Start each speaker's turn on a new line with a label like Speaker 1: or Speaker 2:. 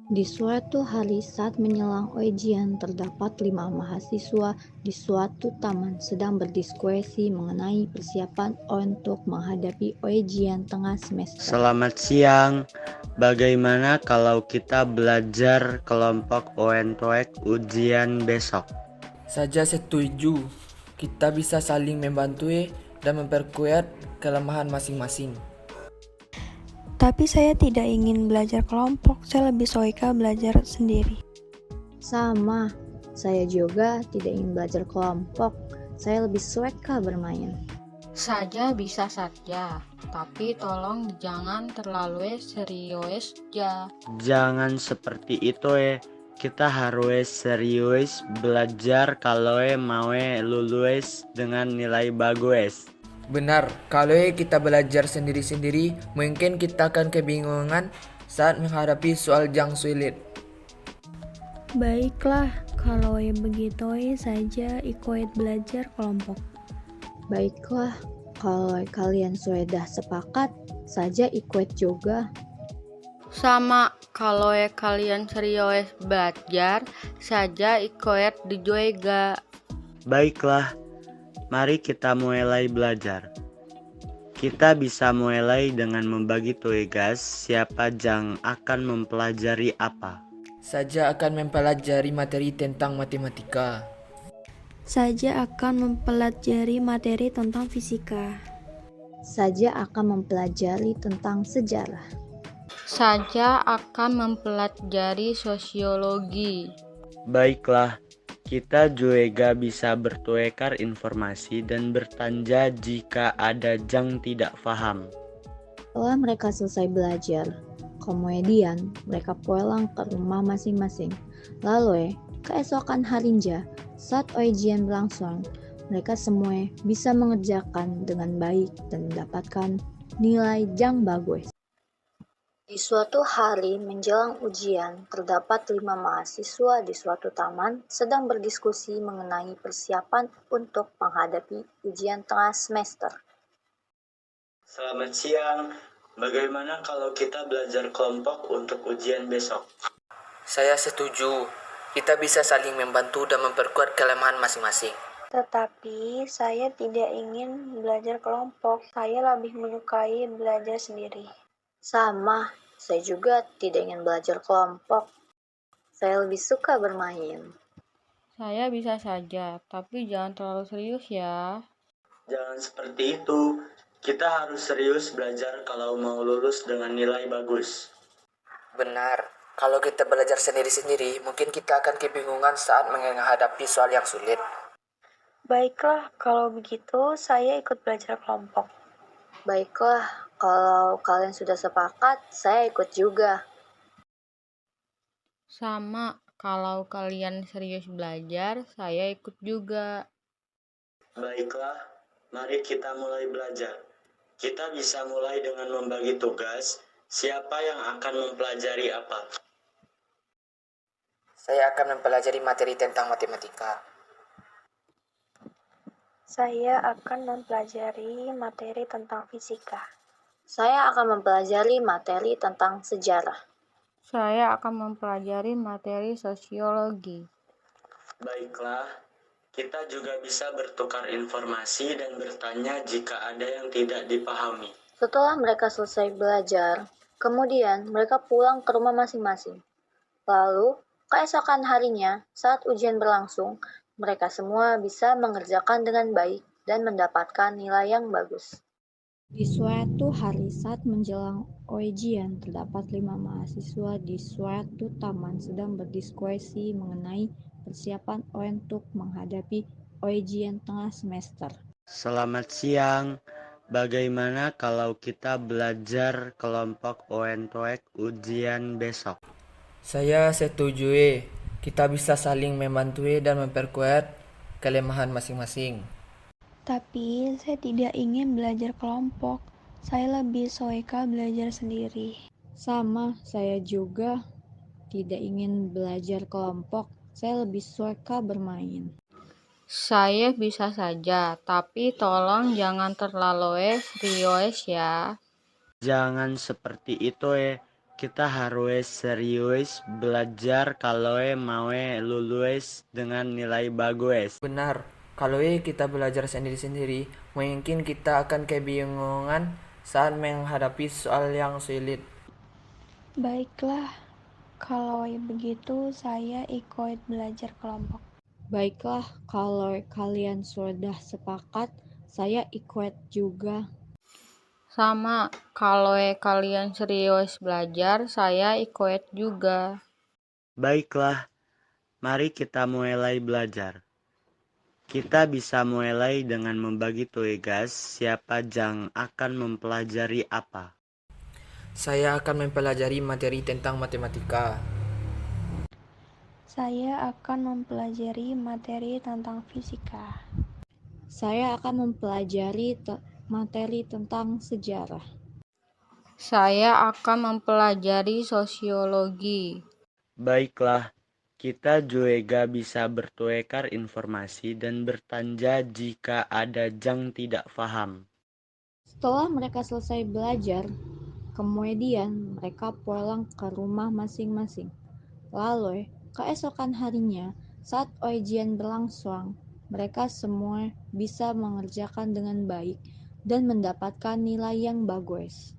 Speaker 1: Di suatu hari saat menjelang ujian, terdapat 5 mahasiswa di suatu taman sedang berdiskusi mengenai persiapan untuk menghadapi ujian tengah semester.
Speaker 2: Selamat siang. Bagaimana kalau kita belajar kelompok untuk ujian besok?
Speaker 3: Saja setuju. Kita bisa saling membantu dan memperkuat kelemahan masing-masing.
Speaker 4: Tapi saya tidak ingin belajar kelompok, saya lebih suka belajar sendiri.
Speaker 1: Sama, saya juga tidak ingin belajar kelompok. Saya lebih suka bermain.
Speaker 5: Saja bisa saja, tapi tolong jangan terlalu serius ya.
Speaker 2: Jangan seperti itu. Kita harus serius belajar kalau mau lulus dengan nilai bagus.
Speaker 3: Benar, kalau kita belajar sendiri-sendiri, mungkin kita akan kebingungan saat menghadapi soal yang sulit.
Speaker 4: Baiklah, kalau begitu saja ikut belajar kelompok.
Speaker 1: Baiklah, kalau kalian sudah sepakat, saja ikut juga.
Speaker 5: Sama, kalau kalian serius belajar, saja ikut juga.
Speaker 2: Baiklah, mari kita mulai belajar. Kita bisa mulai dengan membagi tugas siapa yang akan mempelajari apa.
Speaker 3: Saja akan mempelajari materi tentang matematika.
Speaker 4: Saja akan mempelajari materi tentang fisika.
Speaker 1: Saja akan mempelajari tentang sejarah.
Speaker 5: Saja akan mempelajari sosiologi.
Speaker 2: Baiklah, kita juga bisa bertukar informasi dan bertanya jika ada yang tidak paham.
Speaker 1: Setelah mereka selesai belajar, kemudian mereka pulang ke rumah masing-masing. Lalu, keesokan harinya, saat ujian berlangsung, mereka semua bisa mengerjakan dengan baik dan mendapatkan nilai yang bagus. Di suatu hari menjelang ujian, terdapat 5 mahasiswa di suatu taman sedang berdiskusi mengenai persiapan untuk menghadapi ujian tengah semester.
Speaker 2: Selamat siang. Bagaimana kalau kita belajar kelompok untuk ujian besok?
Speaker 3: Saya setuju. Kita bisa saling membantu dan memperkuat kelemahan masing-masing.
Speaker 4: Tetapi saya tidak ingin belajar kelompok, saya lebih menyukai belajar sendiri.
Speaker 1: Sama, saya juga tidak ingin belajar kelompok. Saya lebih suka bermain.
Speaker 5: Saya bisa saja, tapi jangan terlalu serius ya.
Speaker 2: Jangan seperti itu. Kita harus serius belajar kalau mau lulus dengan nilai bagus.
Speaker 3: Benar, kalau kita belajar sendiri-sendiri, mungkin kita akan kebingungan saat menghadapi soal yang sulit.
Speaker 4: Baiklah, kalau begitu saya ikut belajar kelompok.
Speaker 1: Baiklah, kalau kalian sudah sepakat, saya ikut juga.
Speaker 5: Sama, kalau kalian serius belajar, saya ikut juga.
Speaker 2: Baiklah, mari kita mulai belajar. Kita bisa mulai dengan membagi tugas. Siapa yang akan mempelajari apa?
Speaker 3: Saya akan mempelajari materi tentang matematika.
Speaker 4: Saya akan mempelajari materi tentang fisika.
Speaker 1: Saya akan mempelajari materi tentang sejarah.
Speaker 5: Saya akan mempelajari materi sosiologi.
Speaker 2: Baiklah, kita juga bisa bertukar informasi dan bertanya jika ada yang tidak dipahami.
Speaker 1: Setelah mereka selesai belajar, kemudian mereka pulang ke rumah masing-masing. Lalu, keesokan harinya, saat ujian berlangsung, mereka semua bisa mengerjakan dengan baik dan mendapatkan nilai yang bagus. Di suatu hari saat menjelang ujian, terdapat 5 mahasiswa di suatu taman sedang berdiskusi mengenai persiapan untuk menghadapi ujian tengah semester.
Speaker 2: Selamat siang. Bagaimana kalau kita belajar kelompok untuk ujian besok?
Speaker 3: Saya setuju. Kita bisa saling membantu dan memperkuat kelemahan masing-masing.
Speaker 4: Tapi saya tidak ingin belajar kelompok, saya lebih suka belajar sendiri.
Speaker 1: Sama, saya juga tidak ingin belajar kelompok. Saya lebih suka bermain.
Speaker 5: Saya bisa saja, tapi tolong jangan terlalu serius ya.
Speaker 2: Jangan seperti itu. kita harus serius belajar kalau mau lulus dengan nilai bagus.
Speaker 3: Benar, kalau kita belajar sendiri-sendiri, mungkin kita akan kebingungan saat menghadapi soal yang sulit.
Speaker 4: Baiklah, kalau begitu saya ikut belajar kelompok.
Speaker 1: Baiklah, kalau kalian sudah sepakat, saya ikut juga.
Speaker 5: Sama, kalau kalian serius belajar, saya ikut juga.
Speaker 2: Baiklah, mari kita mulai belajar. Kita bisa mulai dengan membagi tugas siapa yang akan mempelajari apa.
Speaker 3: Saya akan mempelajari materi tentang matematika.
Speaker 4: Saya akan mempelajari materi tentang fisika.
Speaker 1: Saya akan mempelajari materi tentang sejarah.
Speaker 5: Saya akan mempelajari sosiologi.
Speaker 2: Baiklah, kita juga bisa bertukar informasi dan bertanya jika ada yang tidak paham.
Speaker 1: Setelah mereka selesai belajar, kemudian mereka pulang ke rumah masing-masing. Lalu, keesokan harinya, saat ujian berlangsung, mereka semua bisa mengerjakan dengan baik dan mendapatkan nilai yang bagus.